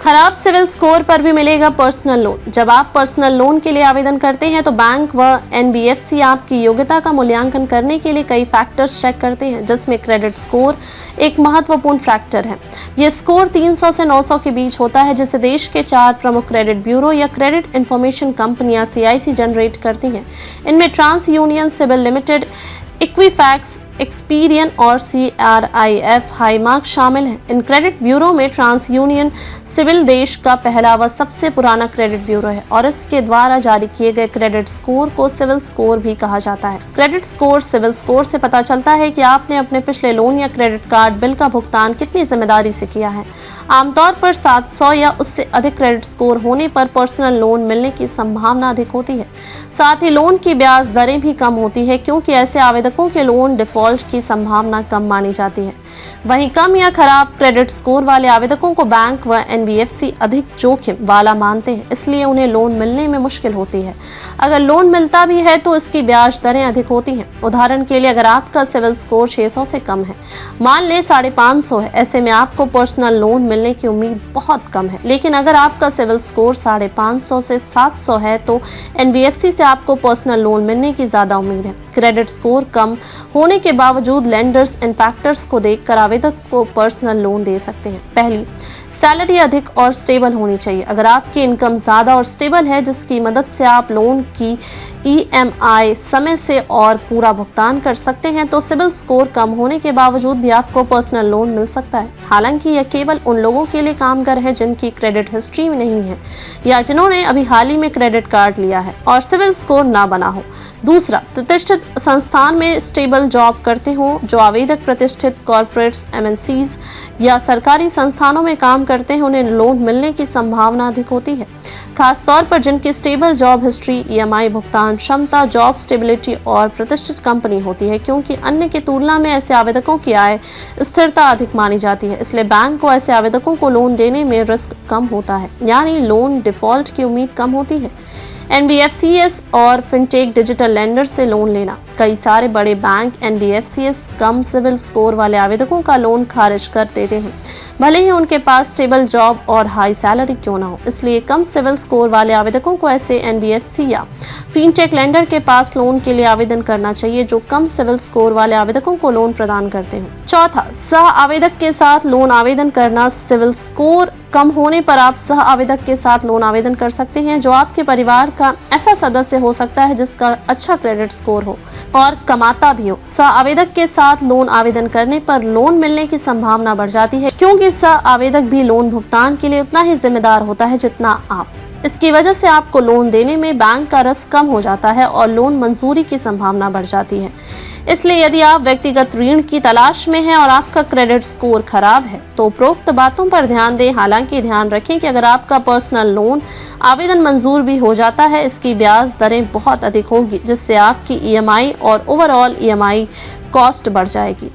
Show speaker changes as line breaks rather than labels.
खराब civil score पर भी मिलेगा पर्सनल लोन। जब आप पर्सनल लोन के लिए आवेदन करते हैं तो बैंक व एनबीएफसी आपकी योग्यता का मूल्यांकन करने के लिए कई फैक्टर्स चेक करते हैं, जिसमें क्रेडिट स्कोर एक महत्वपूर्ण फैक्टर है। ये स्कोर 300 से 900 के बीच होता है, जिसे देश के 4 प्रमुख क्रेडिट ब्यूरो या क्रेडिट इंफॉर्मेशन कंपनियां CIC जनरेट करती हैं। इनमें TransUnion CIBIL limited, Equifax, Experian और CRIF हाईमार्क शामिल हैं। इन क्रेडिट ब्यूरो में ट्रांस यूनियन सिविल देश का पहला व सबसे पुराना क्रेडिट ब्यूरो है और इसके द्वारा जारी किए गए क्रेडिट स्कोर को सिविल स्कोर भी कहा जाता है। क्रेडिट स्कोर सिविल स्कोर से पता चलता है कि आपने अपने पिछले लोन या क्रेडिट कार्ड बिल का भुगतान कितनी जिम्मेदारी से किया है। आमतौर पर 700 या उससे अधिक क्रेडिट स्कोर होने पर पर्सनल लोन मिलने की संभावना अधिक होती है। साथ ही लोन की ब्याज दरें भी कम होती है, क्योंकि ऐसे आवेदकों के लोन डिफॉल्ट की संभावना कम मानी जाती है। वहीं कम या खराब क्रेडिट स्कोर वाले आवेदकों को बैंक व एनबीएफसी अधिक जोखिम वाला मानते हैं, इसलिए उन्हें लोन मिलने में मुश्किल होती है। अगर लोन मिलता भी है तो इसकी ब्याज दरें अधिक होती हैं। उदाहरण के लिए, अगर आपका सिविल स्कोर 600 से कम है, मान लें 550 है, ऐसे में आपको पर्सनल लोन मिलने की उम्मीद बहुत कम है। लेकिन अगर आपका सिविल स्कोर 550 से 700 है तो एनबीएफसी से आपको पर्सनल लोन मिलने की ज्यादा उम्मीद है। क्रेडिट स्कोर कम होने के बावजूद लेंडर्स इन फैक्टर्स को देखकर आवेदक को पर्सनल लोन दे सकते हैं। पहली, सैलरी अधिक और स्टेबल होनी चाहिए। अगर आपकी इनकम ज्यादा और स्टेबल है, जिसकी मदद से आप लोन की EMI समय से और पूरा भुगतान कर सकते हैं, तो सिविल स्कोर कम होने के बावजूद भी आपको पर्सनल लोन मिल सकता है। हालांकि यह केवल उन लोगों के लिए कारगर है जिनकी क्रेडिट हिस्ट्री नहीं है या जिन्होंने अभी हाल ही में क्रेडिट कार्ड लिया है और सिविल स्कोर ना बना हो। दूसरा, प्रतिष्ठित संस्थान में स्टेबल जॉब करते हो। जो आवेदक प्रतिष्ठित कॉर्पोरेट्स, MNCs या सरकारी संस्थानों में काम करते हैं, उन्हें लोन मिलने की संभावना अधिक होती है, खासतौर पर जिनकी स्टेबल जॉब हिस्ट्री, EMI भुगतान क्षमता, जॉब स्टेबिलिटी और प्रतिष्ठित कंपनी होती है, क्योंकि अन्य की तुलना में ऐसे आवेदकों की आय स्थिरता अधिक मानी जाती है। इसलिए बैंक को ऐसे आवेदकों को लोन देने में रिस्क कम होता है, यानी लोन डिफॉल्ट की उम्मीद कम होती है। NBFCs और फिनटेक डिजिटल लेंडर से लोन लेना। कई सारे बड़े बैंक NBFCs कम सिविल स्कोर वाले आवेदकों का लोन खारिज कर देते हैं, भले ही उनके पास स्टेबल जॉब और हाई सैलरी क्यों ना हो। इसलिए कम सिविल स्कोर वाले आवेदकों को ऐसे NBFC या फिनटेक लेंडर के पास लोन के लिए आवेदन करना चाहिए, जो कम सिविल स्कोर वाले आवेदकों को लोन प्रदान करते हैं। चौथा, सह आवेदक के साथ लोन आवेदन करना। सिविल स्कोर कम होने पर आप सह आवेदक के साथ लोन आवेदन कर सकते हैं, जो आपके परिवार का ऐसा सदस्य हो सकता है जिसका अच्छा क्रेडिट स्कोर हो और कमाता भी हो। सह आवेदक के साथ लोन आवेदन करने पर लोन मिलने की संभावना बढ़ जाती है, क्योंकि सह आवेदक भी लोन भुगतान के लिए उतना ही जिम्मेदार होता है जितना आप। इसकी वजह से आपको लोन देने में बैंक का रस कम हो जाता है और लोन मंजूरी की संभावना बढ़ जाती है। इसलिए यदि आप व्यक्तिगत ऋण की तलाश में हैं और आपका क्रेडिट स्कोर खराब है, तो उपरोक्त बातों पर ध्यान दें। हालांकि ध्यान रखें कि अगर आपका पर्सनल लोन आवेदन मंजूर भी हो जाता है, इसकी ब्याज दरें बहुत अधिक होंगी, जिससे आपकी EMI और ओवरऑल EMI कॉस्ट बढ़ जाएगी।